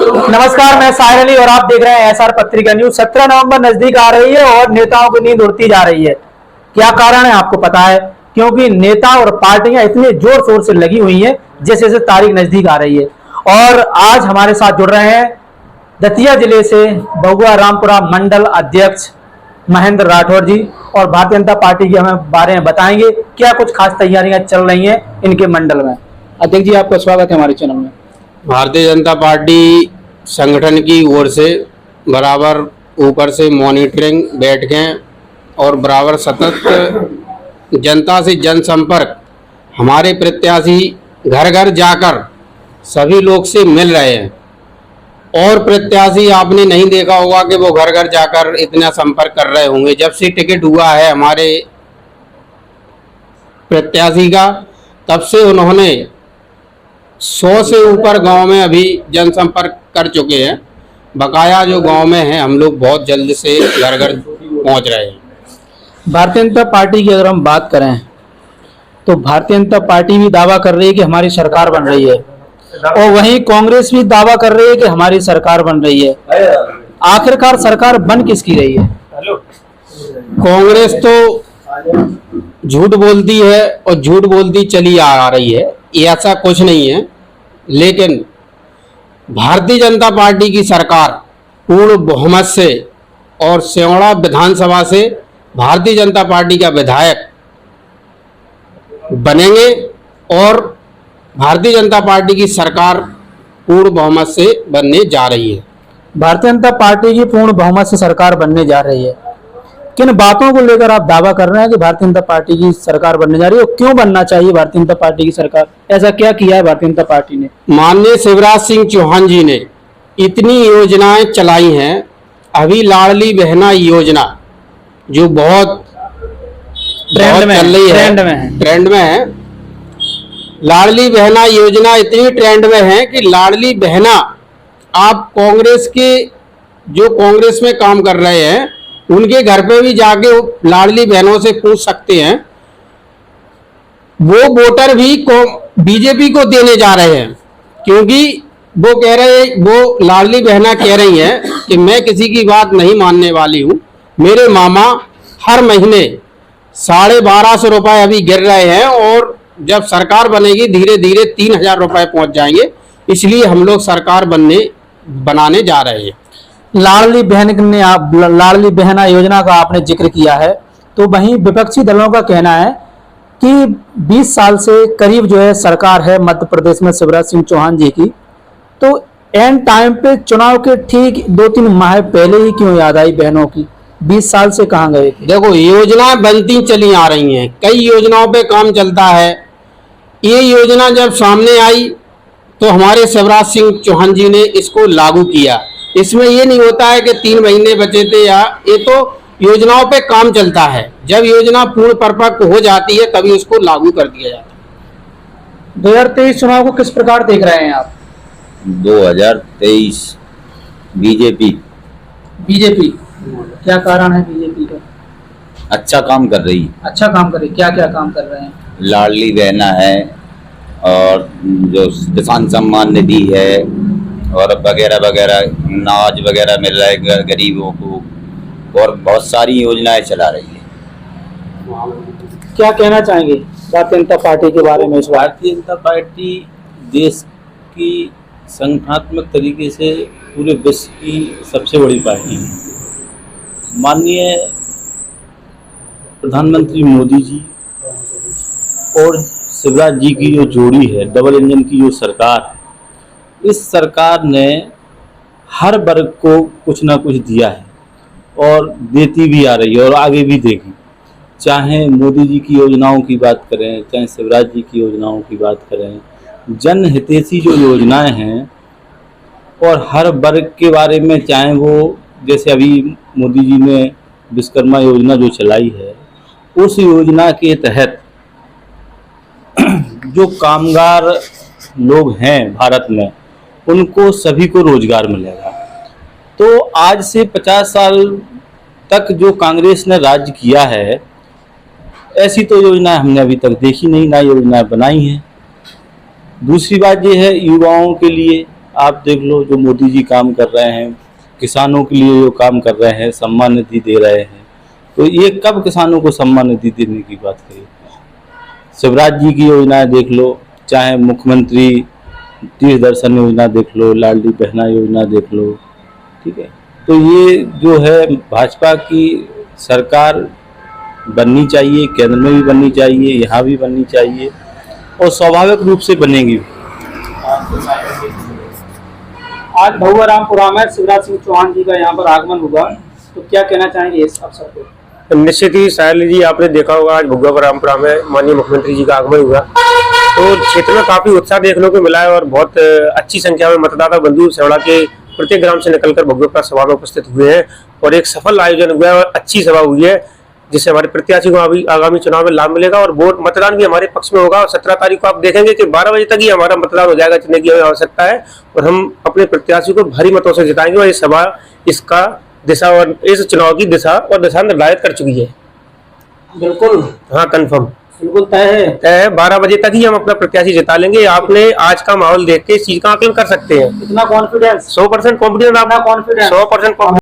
नमस्कार, मैं साहिर अली और आप देख रहे हैं एसआर पत्रिका न्यूज। 17 नवंबर नजदीक आ रही है और नेताओं की नींद उड़ती जा रही है। क्या कारण है आपको पता है? क्योंकि नेता और पार्टियां इतने जोर शोर से लगी हुई हैं जैसे जैसे तारीख नजदीक आ रही है। और आज हमारे साथ जुड़ रहे हैं दतिया जिले से बहुआ रामपुरा मंडल अध्यक्ष महेंद्र राठौर जी और भारतीय जनता पार्टी के हमें बारे में बताएंगे क्या कुछ खास तैयारियां चल रही हैं इनके मंडल में। अध्यक्ष जी, आपका स्वागत है हमारे चैनल में। भारतीय जनता पार्टी संगठन की ओर से बराबर ऊपर से मॉनिटरिंग बैठकें और बराबर सतत जनता से जनसंपर्क, हमारे प्रत्याशी घर घर जाकर सभी लोग से मिल रहे हैं। और प्रत्याशी आपने नहीं देखा होगा कि वो घर घर जाकर इतना संपर्क कर रहे होंगे। जब से टिकट हुआ है हमारे प्रत्याशी का, तब से उन्होंने 100 से ऊपर गांव में अभी जनसंपर्क कर चुके हैं। बकाया जो गांव में हैं हम लोग बहुत जल्द से घर घर पहुंच रहे हैं। भारतीय जनता पार्टी की अगर हम बात करें तो भारतीय जनता पार्टी भी दावा कर रही है कि हमारी सरकार बन रही है और वहीं कांग्रेस भी दावा कर रही है कि हमारी सरकार बन रही है। आखिरकार सरकार बन किसकी रही है? कांग्रेस तो झूठ बोलती है और झूठ बोलती चली आ रही है, ऐसा कुछ नहीं है। लेकिन भारतीय जनता पार्टी की सरकार पूर्ण बहुमत से और सेवड़ा विधानसभा से भारतीय जनता पार्टी का विधायक बनेंगे और भारतीय जनता पार्टी की सरकार पूर्ण बहुमत से बनने जा रही है। भारतीय जनता पार्टी की पूर्ण बहुमत से सरकार बनने जा रही है। किन बातों को लेकर आप दावा कर रहे हैं कि भारतीय जनता पार्टी की सरकार बनने जा रही है और क्यों बनना चाहिए भारतीय जनता पार्टी की सरकार? ऐसा क्या किया है भारतीय जनता पार्टी ने? माननीय शिवराज सिंह चौहान जी ने इतनी योजनाएं चलाई हैं। अभी लाडली बहना योजना जो बहुत ट्रेंड में चल रही है, ट्रेंड में है। लाडली बहना योजना इतनी ट्रेंड में है कि लाडली बहना आप कांग्रेस के जो कांग्रेस में काम कर रहे हैं उनके घर पे भी जाके लाडली बहनों से पूछ सकते हैं। वो वोटर भी बीजेपी को देने जा रहे हैं क्योंकि वो कह रहे हैं, वो लाडली बहना कह रही हैं कि मैं किसी की बात नहीं मानने वाली हूँ। मेरे मामा हर महीने 1250 रुपए अभी गिर रहे हैं और जब सरकार बनेगी धीरे धीरे 3000 रुपए पहुंच जाएंगे। इसलिए हम लोग सरकार बनाने जा रहे हैं। लाडली बहना योजना का आपने जिक्र किया है, तो वहीं विपक्षी दलों का कहना है कि 20 साल से करीब जो है सरकार है मध्य प्रदेश में शिवराज सिंह चौहान जी की, तो एंड टाइम पे चुनाव के ठीक 2-3 माह पहले ही क्यों याद आई बहनों की? 20 साल से कहाँ गए थे? देखो, योजनाएं बनती चली आ रही हैं, कई योजनाओं पे काम चलता है। ये योजना जब सामने आई तो हमारे शिवराज सिंह चौहान जी ने इसको लागू किया। इसमें ये नहीं होता है कि 3 महीने बचे थे, या ये तो योजनाओं पे काम चलता है। जब योजना पूर्ण परिपक्व हो जाती है तभी उसको लागू कर दिया जाता है। 2023 चुनाव को किस प्रकार देख रहे हैं आप? 2023 बीजेपी क्या कारण है बीजेपी का? अच्छा काम कर रही है। अच्छा काम कर रही, क्या क्या काम कर रहे हैं? लाडली बहना है और जो किसान सम्मान निधि है और वगैरह वगैरह, अनाज वगैरह मिल रहा है गरीबों को, और बहुत सारी योजनाएं चला रही है। क्या कहना चाहेंगे भारतीय जनता पार्टी के बारे में? इस बार भारतीय जनता पार्टी देश की संगठनात्मक तरीके से पूरे विश्व की सबसे बड़ी पार्टी है। माननीय प्रधानमंत्री मोदी जी और शिवराज जी की जो जोड़ी है, डबल इंजन की जो सरकार है, इस सरकार ने हर वर्ग को कुछ ना कुछ दिया है और देती भी आ रही है और आगे भी देगी। चाहे मोदी जी की योजनाओं की बात करें, चाहे शिवराज जी की योजनाओं की बात करें, जन हितैषी जो योजनाएं हैं और हर वर्ग के बारे में, चाहे वो जैसे अभी मोदी जी ने विश्वकर्मा योजना जो चलाई है, उस योजना के तहत जो कामगार लोग हैं भारत में उनको सभी को रोजगार मिलेगा। तो आज से 50 साल तक जो कांग्रेस ने राज्य किया है, ऐसी तो योजना हमने अभी तक देखी नहीं, ना योजनाएं बनाई हैं। दूसरी बात ये है, युवाओं के लिए आप देख लो जो मोदी जी काम कर रहे हैं, किसानों के लिए जो काम कर रहे हैं, सम्मान निधि दे रहे हैं, तो ये कब किसानों को सम्मान निधि देने की बात कही? शिवराज जी की योजनाएं देख लो, चाहे मुख्यमंत्री तीर्थ दर्शन योजना देख लो, लाडली बहना योजना देख लो, ठीक है। तो ये जो है भाजपा की सरकार बननी चाहिए, केंद्र में भी बननी चाहिए, यहाँ भी बननी चाहिए और स्वाभाविक रूप से बनेगी। आज भगवारामपुरा में शिवराज सिंह चौहान जी का यहाँ पर आगमन हुआ, तो क्या कहना चाहेंगे इस अवसर पर? निश्चित ही सायली जी, आपने देखा होगा आज भगवारामपुरा में माननीय मुख्यमंत्री जी का आगमन हुआ, तो क्षेत्र में काफी उत्साह देखने को मिला है और बहुत अच्छी संख्या में मतदाता बंधु सेवड़ा के प्रत्येक ग्राम से निकलकर भगवापुरा सभा में उपस्थित हुए हैं और एक सफल आयोजन हुआ है और अच्छी सभा हुई है, जिससे हमारे प्रत्याशी को अभी आगामी चुनाव में लाभ मिलेगा और वोट मतदान भी हमारे पक्ष में होगा। और 17 तारीख को आप देखेंगे कि 12 बजे तक ही हमारा मतदान हो जाएगा, जितने की हमें आवश्यकता है, और हम अपने प्रत्याशी को भारी मतों से जिताएंगे और ये सभा इसका दिशा और इस चुनाव की दिशा निर्धारित कर चुकी है। बिल्कुल, हाँ, कन्फर्म, बिल्कुल तय है। 12 बजे तक ही हम अपना प्रत्याशी जिता लेंगे। आपने आज का माहौल देख के इस चीज का आकलन कर सकते हैं। इतना कॉन्फिडेंस, 100% कॉन्फिडेंस, 100% कॉन्फिडेंस।